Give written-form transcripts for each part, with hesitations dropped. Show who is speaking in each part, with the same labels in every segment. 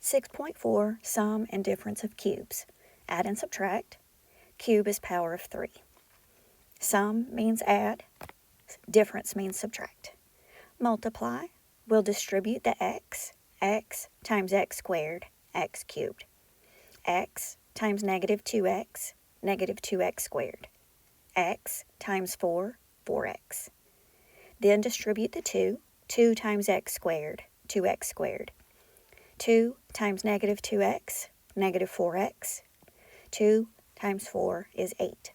Speaker 1: 6.4, sum and difference of cubes. Add and subtract. Cube is power of 3. Sum means add. Difference means subtract. Multiply. We'll distribute the x. X times x squared, x cubed. X times negative 2x, negative 2x squared. X times 4, 4x. Then distribute the 2. 2 times x squared, 2x squared. 2 times negative 2x, negative 4x. 2 times 4 is 8.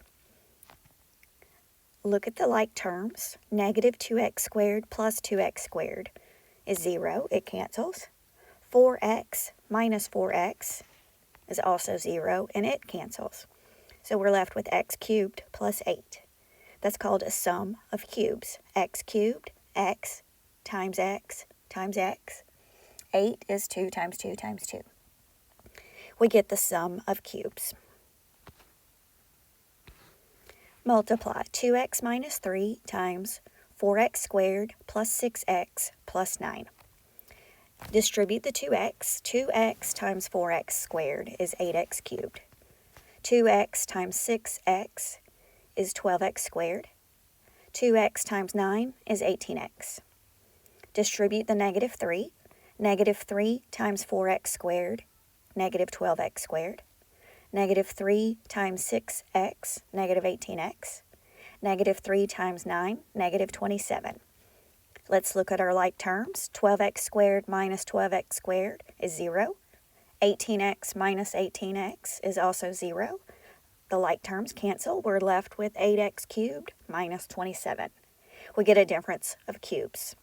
Speaker 1: Look at the like terms. Negative 2x squared plus 2x squared is 0. It cancels. 4x minus 4x is also 0, and it cancels. So we're left with x cubed plus 8. That's called a sum of cubes. X cubed, x times x times x. 8 is 2 times 2 times 2. We get the sum of cubes. Multiply 2x minus 3 times 4x squared plus 6x plus 9. Distribute the 2x. 2x times 4x squared is 8x cubed. 2x times 6x is 12x squared. 2x times 9 is 18x. Distribute the negative 3. Negative 3 times 4x squared, negative 12x squared. Negative 3 times 6x, negative 18x. Negative 3 times 9, negative 27. Let's look at our like terms. 12x squared minus 12x squared is 0. 18x minus 18x is also 0. The like terms cancel. We're left with 8x cubed minus 27. We get a difference of cubes.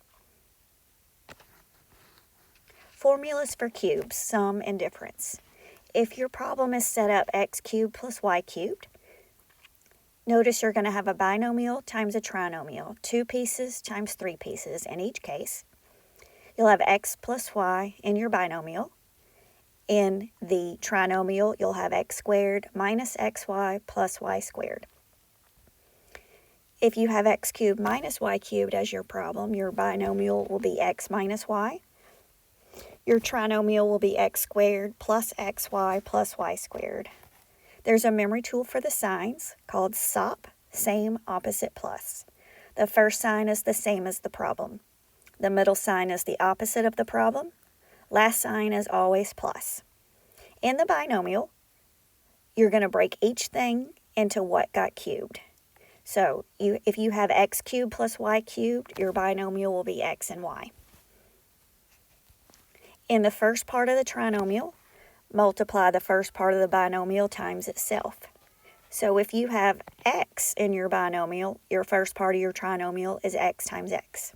Speaker 1: Formulas for cubes, sum and difference. If your problem is set up x cubed plus y cubed, notice you're going to have a binomial times a trinomial, 2 pieces times 3 pieces in each case. You'll have x plus y in your binomial. In the trinomial, you'll have x squared minus xy plus y squared. If you have x cubed minus y cubed as your problem, your binomial will be x minus y. Your trinomial will be x squared plus xy plus y squared. There's a memory tool for the signs called SOP, same, opposite, plus. The first sign is the same as the problem. The middle sign is the opposite of the problem. Last sign is always plus. In the binomial, you're going to break each thing into what got cubed. So if you have x cubed plus y cubed, your binomial will be x and y. In the first part of the trinomial, multiply the first part of the binomial times itself. So if you have x in your binomial, your first part of your trinomial is x times x.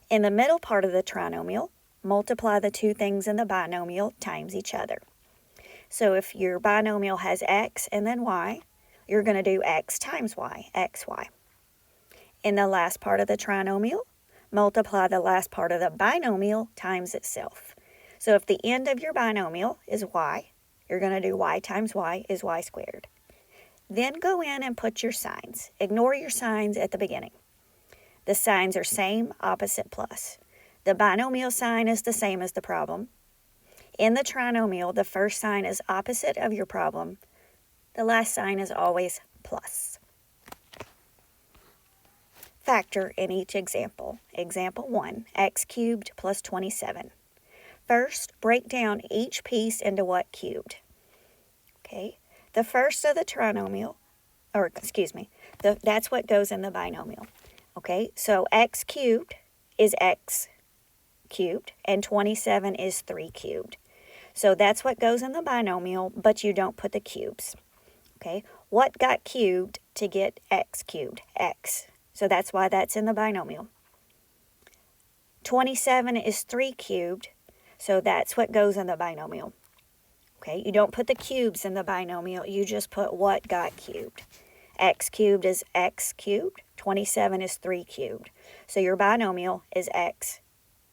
Speaker 1: In the middle part of the trinomial, multiply the two things in the binomial times each other. So if your binomial has x and then y, you're going to do x times y, xy. In the last part of the trinomial, multiply the last part of the binomial times itself. So if the end of your binomial is y, you're going to do y times y is y squared. Then go in and put your signs. Ignore your signs at the beginning. The signs are same, opposite, plus. The binomial sign is the same as the problem. In the trinomial, the first sign is opposite of your problem. The last sign is always plus. Factor in each example. Example 1, x cubed plus 27. First, break down each piece into what cubed. Okay, the first of the trinomial, that's what goes in the binomial. Okay, so x cubed is x cubed, and 27 is 3 cubed. So that's what goes in the binomial, but you don't put the cubes. Okay, what got cubed to get x cubed? X. So that's why that's in the binomial. 27 is 3 cubed, so that's what goes in the binomial. Okay, you don't put the cubes in the binomial, you just put what got cubed. X cubed is x cubed, 27 is 3 cubed. So your binomial is x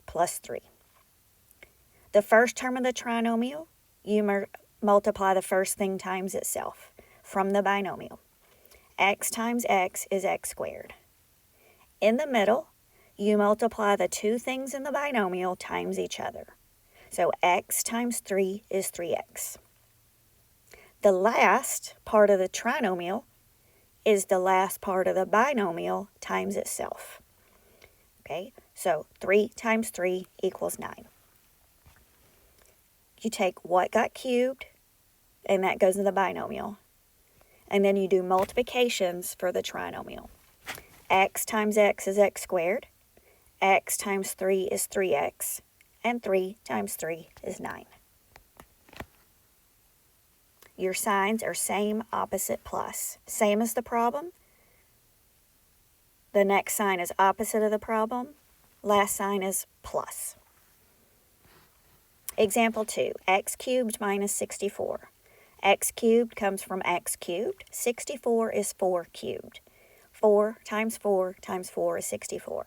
Speaker 1: plus 3. The first term of the trinomial, you multiply the first thing times itself from the binomial. X times x is x squared. In the middle, you multiply the two things in the binomial times each other. So x times 3 is 3x. The last part of the trinomial is the last part of the binomial times itself. Okay, so 3 times 3 equals 9. You take what got cubed, and that goes in the binomial. And then you do multiplications for the trinomial. X times x is x squared. X times 3 is 3x. And 3 times 3 is 9. Your signs are same, opposite, plus. Same as the problem. The next sign is opposite of the problem. Last sign is plus. Example 2, x cubed minus 64. X cubed comes from x cubed. 64 is 4 cubed. 4 times 4 times 4 is 64.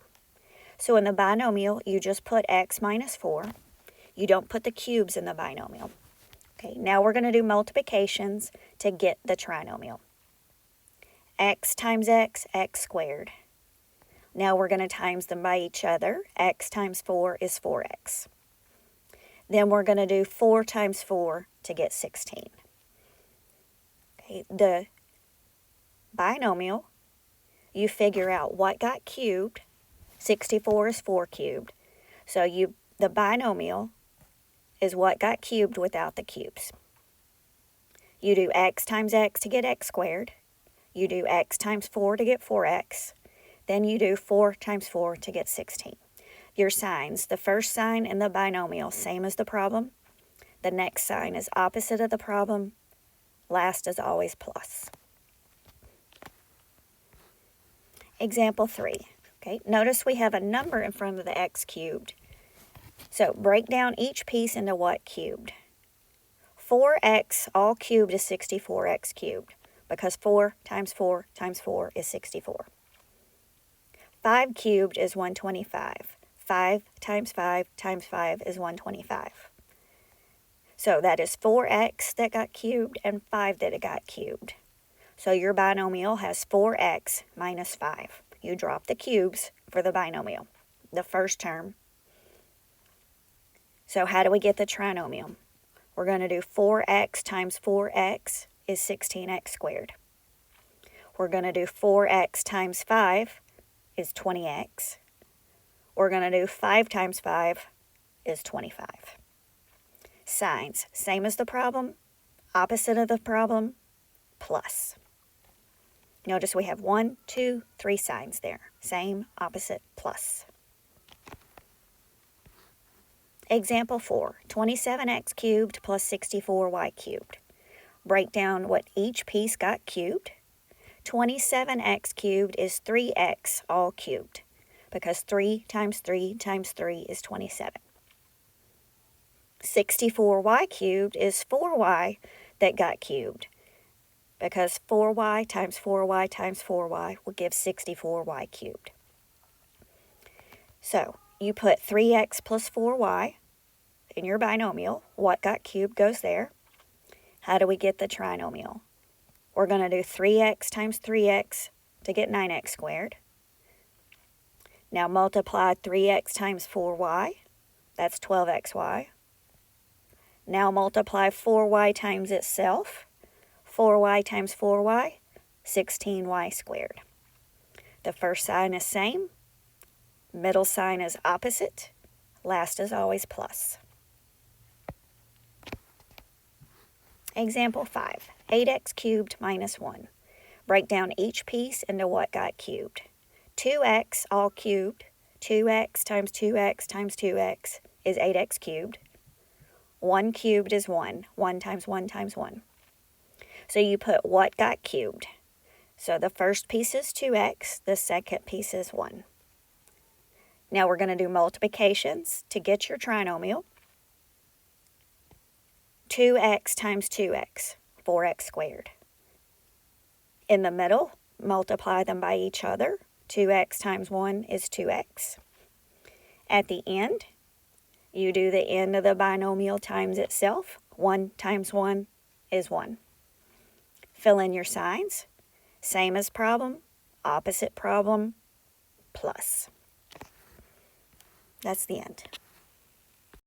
Speaker 1: So in the binomial, you just put x minus 4. You don't put the cubes in the binomial. Okay, now we're going to do multiplications to get the trinomial. X times x, x squared. Now we're going to times them by each other. X times 4 is 4x. Then we're going to do 4 times 4 to get 16. Okay, the binomial, you figure out what got cubed. 64 is 4 cubed. So the binomial is what got cubed without the cubes. You do x times x to get x squared. You do x times 4 to get 4x. Then you do 4 times 4 to get 16. Your signs, the first sign in the binomial, same as the problem. The next sign is opposite of the problem. Last is always plus. Example 3. Okay, notice we have a number in front of the x cubed. So break down each piece into what cubed. 4x all cubed is 64x cubed, because 4 times 4 times 4 is 64. 5 cubed is 125. 5 times 5 times 5 is 125. So that is 4x that got cubed and 5 that it got cubed. So your binomial has 4x minus 5. You drop the cubes for the binomial, the first term. So how do we get the trinomial? We're going to do 4x times 4x is 16x squared. We're going to do 4x times 5 is 20x. We're going to do 5 times 5 is 25. Signs, same as the problem, opposite of the problem, plus. Notice we have 1, 2, 3 signs there. Same, opposite, plus. Example 4, 27x cubed plus 64y cubed. Break down what each piece got cubed. 27x cubed is 3x all cubed, because 3 times 3 times 3 is 27. 64y cubed is 4y that got cubed, because 4y times 4y times 4y will give 64y cubed. So you put 3x plus 4y in your binomial. What got cubed goes there. How do we get the trinomial? We're going to do 3x times 3x to get 9x squared. Now multiply 3x times 4y. That's 12xy. Now multiply 4y times itself. 4y times 4y, 16y squared. The first sign is same. Middle sign is opposite. Last is always plus. Example 5, 8x cubed minus 1. Break down each piece into what got cubed. 2x all cubed. 2x times 2x times 2x is 8x cubed. 1 cubed is 1. 1 times 1 times 1. So you put what got cubed. So the first piece is 2x. The second piece is 1. Now we're going to do multiplications to get your trinomial. 2x times 2x, 4x squared. In the middle, multiply them by each other. 2x times 1 is 2x. At the end, you do the end of the binomial times itself. 1 times 1 is 1. Fill in your signs. Same as problem, opposite problem, plus. That's the end.